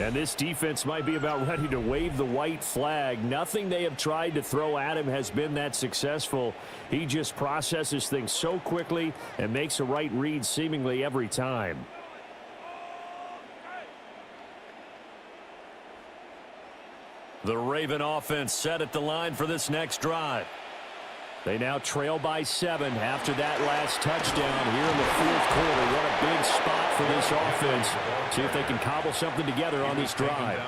And this defense might be about ready to wave the white flag. Nothing they have tried to throw at him has been that successful. He just processes things so quickly and makes a right read seemingly every time. The Raven offense set at the line for this next drive. They now trail by 7 after that last touchdown here in the fourth quarter. What a big spot for this offense. See if they can cobble something together on this drive.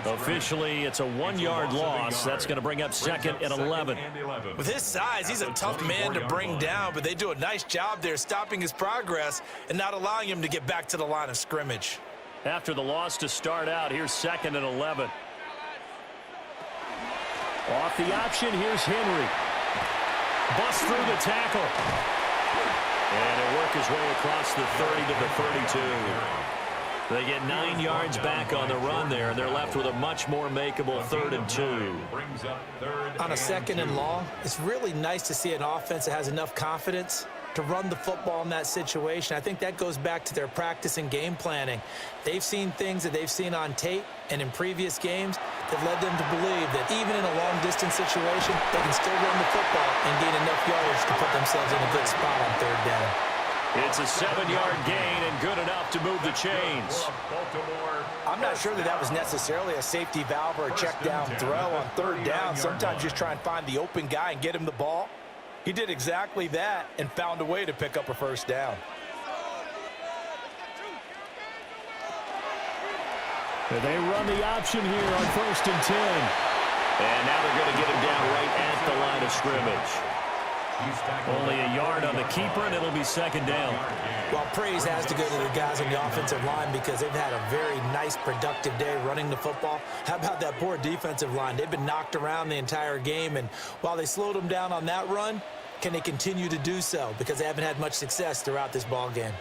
Officially, it's a 1-yard loss. That's going to bring up second and 11. With his size, he's a tough man to bring down, but they do a nice job there stopping his progress and not allowing him to get back to the line of scrimmage. After the loss to start out, here's second and 11. Off the option, here's Henry. Bust through the tackle. And he'll work his way across the 30 to the 32. They get 9 yards back on the run there, and they're left with a much more makeable 3rd and 2. On a 2nd and long, it's really nice to see an offense that has enough confidence to run the football in that situation. I think that goes back to their practice and game planning. They've seen things that they've seen on tape and in previous games that led them to believe that even in a long-distance situation, they can still run the football and gain enough yardage to put themselves in a good spot on 3rd down. It's a 7-yard gain and good enough to move the chains. I'm not sure that that was necessarily a safety valve or a check down throw on 3rd down. Sometimes just try and find the open guy and get him the ball. He did exactly that and found a way to pick up a 1st down. They run the option here on 1st and 10. And now they're going to get him down right at the line of scrimmage. Only a yard on the keeper, and it'll be 2nd down. Well, praise has to go to the guys on the offensive line because they've had a very nice, productive day running the football. How about that poor defensive line? They've been knocked around the entire game, and while they slowed them down on that run, can they continue to do so? Because they haven't had much success throughout this ball game.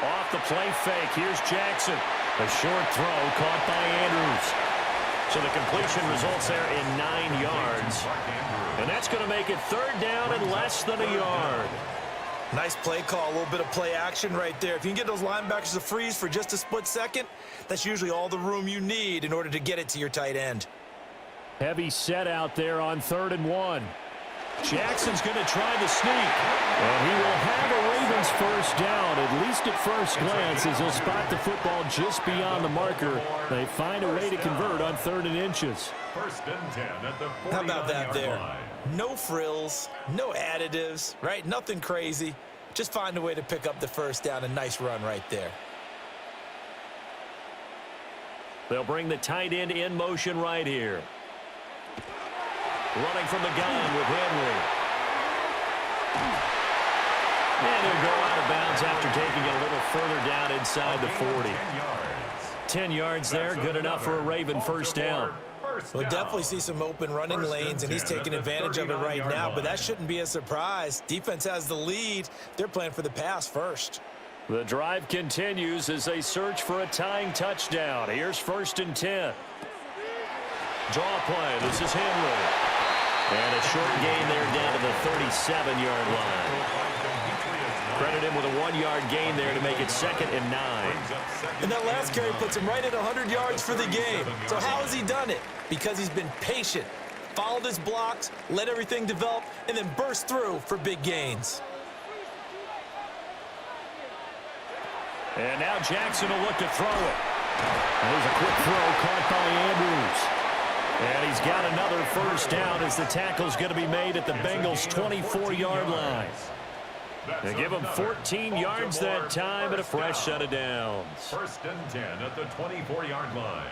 Off the play fake, here's Jackson. A short throw caught by Andrews. So the completion results there in 9 yards. And that's going to make it 3rd down and less than a yard. Nice play call, a little bit of play action right there. If you can get those linebackers to freeze for just a split second, that's usually all the room you need in order to get it to your tight end. Heavy set out there on 3rd and 1. Jackson's going to try the sneak. And he will have a Ravens first down, at least at first glance, as he'll spot the football just beyond the marker. They find a way to convert on 3rd and inches. First and 10 at the 49-yard line. How about that there? No frills, no additives, right? Nothing crazy. Just find a way to pick up the first down. A nice run right there. They'll bring the tight end in motion right here. Running from the gun with Henry. And he'll go out of bounds after taking it a little further down inside the 40. 10 yards there, good enough for a Raven first down. We'll definitely see some open running lanes, and he's taking advantage of it right now, but that shouldn't be a surprise. Defense has the lead. They're playing for the pass first. The drive continues as they search for a tying touchdown. Here's 1st and 10. Draw play. This is Henry. And a short gain there down to the 37-yard line. Credit him with a 1-yard gain there to make it 2nd and 9. And that last carry puts him right at 100 yards for the game. So how has he done it? Because he's been patient, followed his blocks, let everything develop, and then burst through for big gains. And now Jackson will look to throw it. There's a quick throw caught by Andrews. And he's got another first down as the tackle's going to be made at the Bengals' 24-yard line. They give him 14 yards that time and a fresh set of downs. 1st and 10 at the 24-yard line.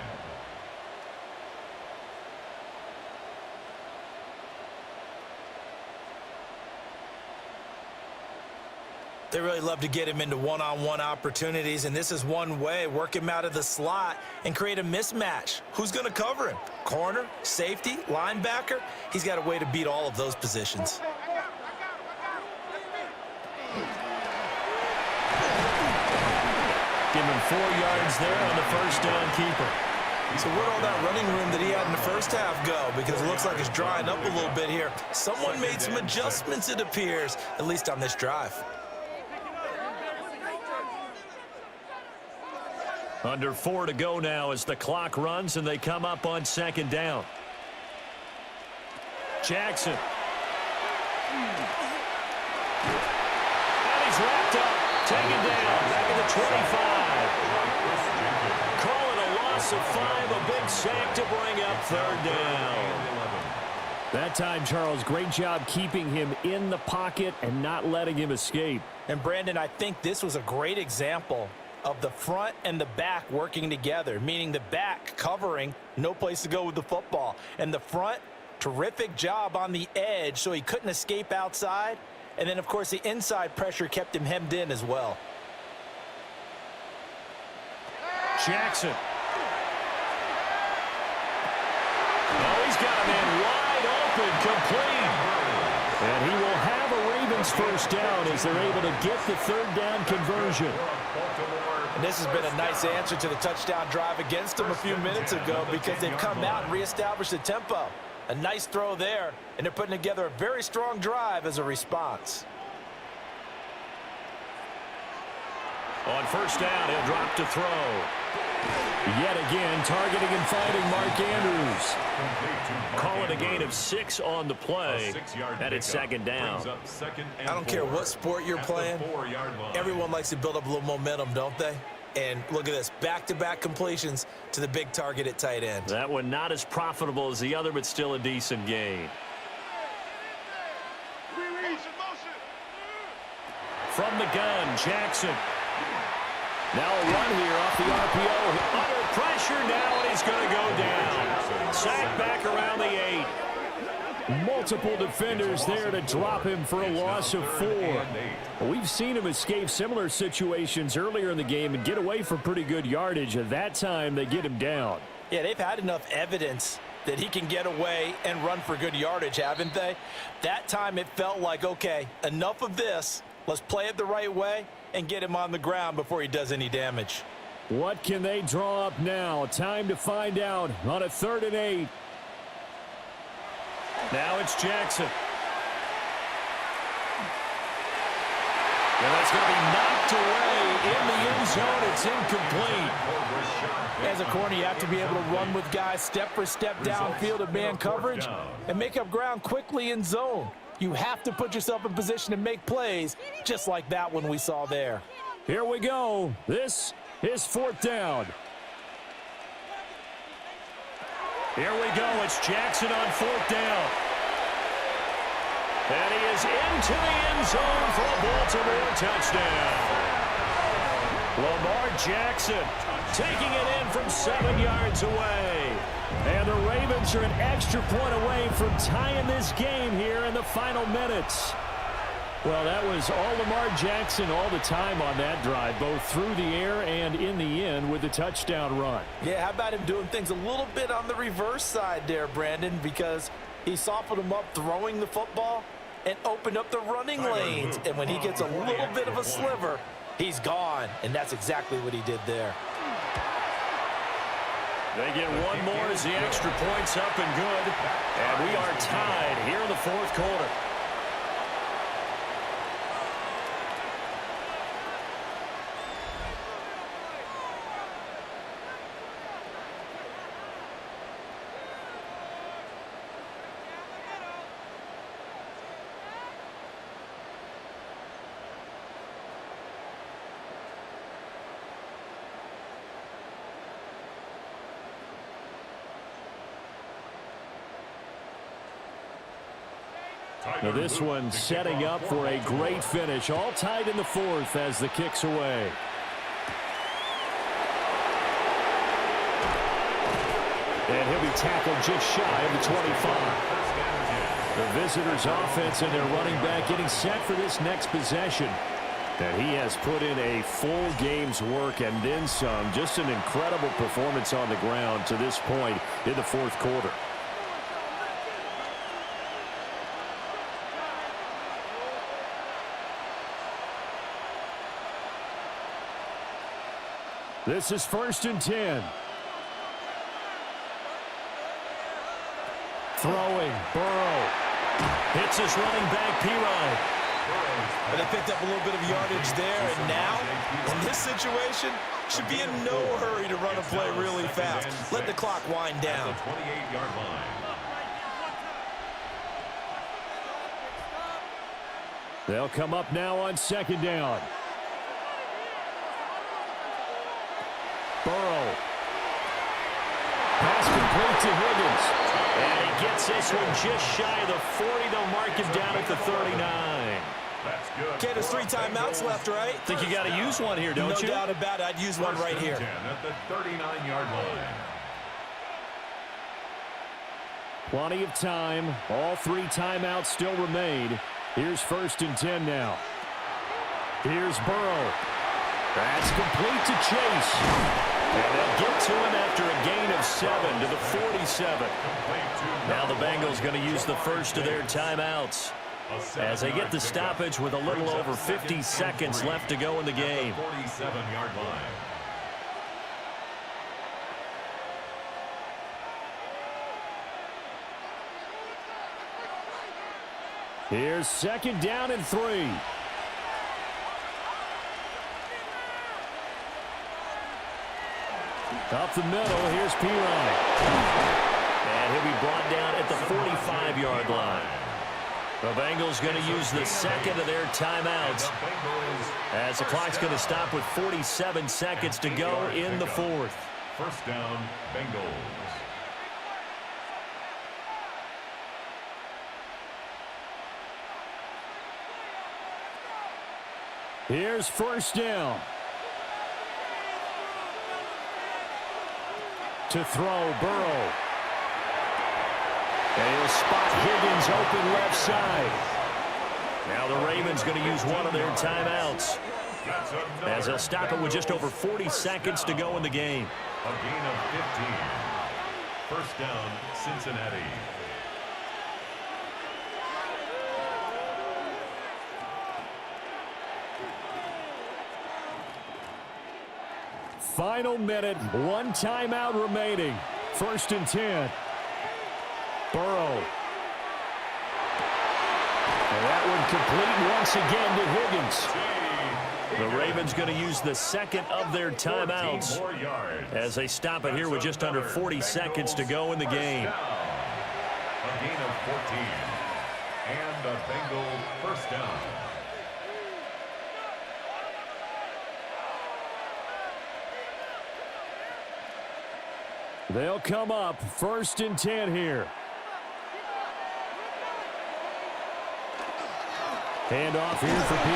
They really love to get him into one-on-one opportunities, and this is one way. Work him out of the slot and create a mismatch. Who's going to cover him? Corner, safety, linebacker? He's got a way to beat all of those positions. Give him 4 yards there on the first down keeper. So where'd all that running room that he had in the first half go? Because it looks like it's drying up a little bit here. Someone made some adjustments, it appears, at least on this drive. Under 4 to go now as the clock runs and they come up on 2nd down. Jackson. And he's wrapped up, taken down, back at the 25. Call it a loss of 5, a big sack to bring up 3rd down. That time, Charles, great job keeping him in the pocket and not letting him escape. And Brandon, I think this was a great example of the front and the back working together, meaning the back covering, no place to go with the football. And the front, terrific job on the edge so he couldn't escape outside. And then, of course, the inside pressure kept him hemmed in as well. Jackson. Oh, he's got a man wide open, complete. And he will have a Ravens first down as they're able to get the 3rd down conversion. And this has been a nice answer to the touchdown drive against them a few minutes ago because they've come out and reestablished the tempo. A nice throw there, and they're putting together a very strong drive as a response. On first down, he'll drop to throw. Yet again, targeting and finding Mark Andrews. Call it a gain of 6 on the play, and it's 2nd down. I don't care what sport you're playing. Everyone likes to build up a little momentum, don't they? And look at this, back-to-back completions to the big target at tight end. That one not as profitable as the other, but still a decent gain. From the gun, Jackson. Now a run here off the RPO. Under pressure now, and he's going to go down. Sack back around the 8. Multiple defenders there to drop him for a loss of 4. We've seen him escape similar situations earlier in the game and get away for pretty good yardage. At that time, they get him down. Yeah, they've had enough evidence that he can get away and run for good yardage, haven't they? That time it felt like, okay, enough of this. Let's play it the right way and get him on the ground before he does any damage. What can they draw up now? Time to find out on a 3rd and 8. Now it's Jackson. And that's going to be knocked away in the end zone. It's incomplete. As a corner, you have to be able to run with guys step for step downfield of man coverage and make up ground quickly in zone. You have to put yourself in position to make plays, just like that one we saw there. Here we go. This is 4th down. Here we go. It's Jackson on 4th down. And he is into the end zone for a Baltimore touchdown. Lamar Jackson taking it in from 7 yards away. And the Ravens are an extra point away from tying this game here in the final minutes. Well, that was all Lamar Jackson all the time on that drive, both through the air and in the end with the touchdown run. Yeah, how about him doing things a little bit on the reverse side there, Brandon, because he softened him up throwing the football and opened up the running lanes. And when he gets a little bit of a sliver, he's gone. And that's exactly what he did there. They get one more as the extra point's up and good. And we are tied here in the 4th quarter. Now this one setting up for a great finish. All tied in the 4th as the kick's away. And he'll be tackled just shy of the 25. The visitors' offense and their running back getting set for this next possession. And he has put in a full game's work and then some. Just an incredible performance on the ground to this point in the 4th quarter. This is 1st and 10. Throwing, Burrow. Hits his running back, Pirine. And they picked up a little bit of yardage there, and now, in this situation, should be in no hurry to run a play really fast. Let the clock wind down. 28-yard line. They'll come up now on 2nd down. Burrow. Pass complete to Higgins. And he gets this one just shy of the 40. They'll mark him down at the 39. That's good. Okay, there's 3 timeouts left, right? Think you got to use one here, don't you? No doubt about it. I'd use one right here. 10 at the 39-yard line. Plenty of time. All 3 timeouts still remain. Here's 1st and 10 now. Here's Burrow. That's complete to Chase. And they'll get to him after a gain of 7 to the 47. Now the Bengals going to use the first of their timeouts as they get the stoppage with a little over 50 seconds left to go in the game. 47-yard line. Here's 2nd down and 3. Up the middle, here's Pirine. And he'll be brought down at the 45-yard line. The Bengals going to use the second of their timeouts as the clock's going to stop with 47 seconds to go in the 4th. First down, Bengals. Here's 1st down. To throw, Burrow. And he'll spot Higgins open left side. Now the Ravens going to use one of their timeouts as they'll stop it with just over 40 seconds to go in the game. A gain of 15. First down, Cincinnati. Final minute, 1 timeout remaining. 1st and 10. Burrow. And that one complete once again to Higgins. The Ravens going to use the second of their timeouts as they stop it here with just under 40 seconds to go in the game. A gain of 14. And a Bengal first down. They'll come up 1st and 10 here. Handoff here for P.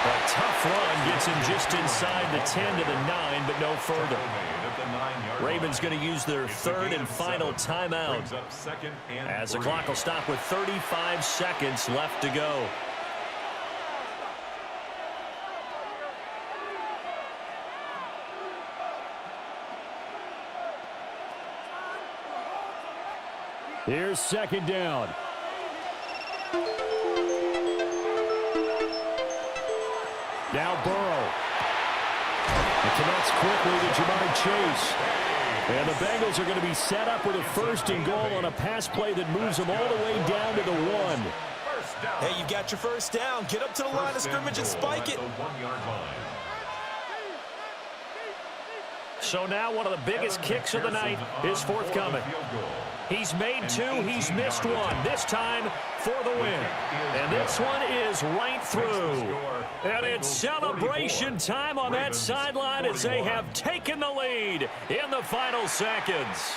A tough run gets him just inside the 10 to the 9, but no further. Ravens going to use their 3rd and final timeout, as the clock will stop with 35 seconds left to go. Here's 2nd down. Now Burrow. It connects quickly to Jamar Chase. And the Bengals are going to be set up with a 1st and goal on a pass play that moves them all the way down to the 1. Hey, you got your 1st down. Get up to the line of scrimmage and spike it. So now one of the biggest kicks of the night is forthcoming. He's made 2, he's missed 1. This time for the win. And this one is right through. And it's celebration time on that sideline as they have taken the lead in the final seconds.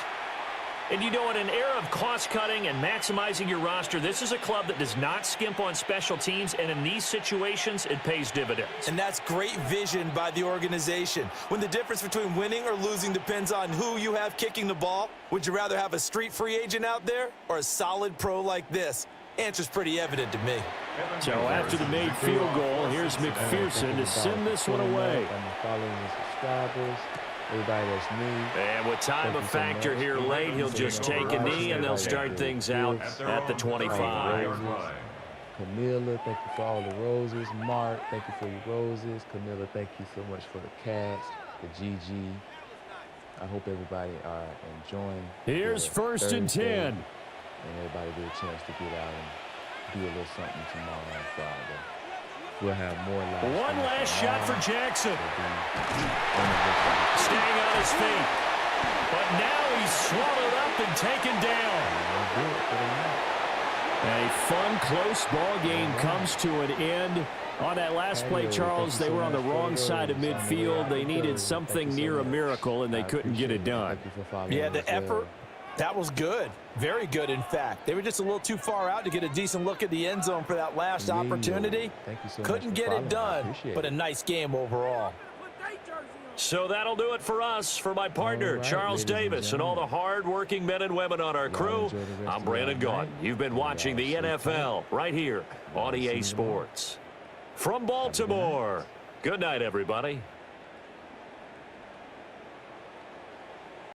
And you know, in an era of cost-cutting and maximizing your roster, this is a club that does not skimp on special teams, and in these situations, it pays dividends. And that's great vision by the organization. When the difference between winning or losing depends on who you have kicking the ball, would you rather have a street free agent out there or a solid pro like this? Answer's pretty evident to me. So after the made field goal, here's McPherson to send this one away. Everybody that's new. And with time a factor here late, he'll just take a knee and they'll start things out at the 25. Camilla, thank you for all the roses. Mark, thank you for your roses. Camilla, thank you so much for the cats, the GG. I hope everybody are enjoying. Here's 1st and 10. And everybody get a chance to get out and do a little something tomorrow on Friday. We'll have more live. One last shot for Jackson. Staying on his feet. But now he's swallowed up and taken down. A fun, close ball game comes to an end. On that last play, Charles, they were on the wrong side of midfield. They needed something near a miracle, and they couldn't get it done. Yeah, the effort, that was good. Very good, in fact. They were just a little too far out to get a decent look at the end zone for that last opportunity. Couldn't get it done, but a nice game overall. So that'll do it for us. For my partner, Charles Davis, and all the hard-working men and women on our crew, I'm Brandon Gaudin. You've been watching the NFL right here on EA Sports. From Baltimore, good night, everybody.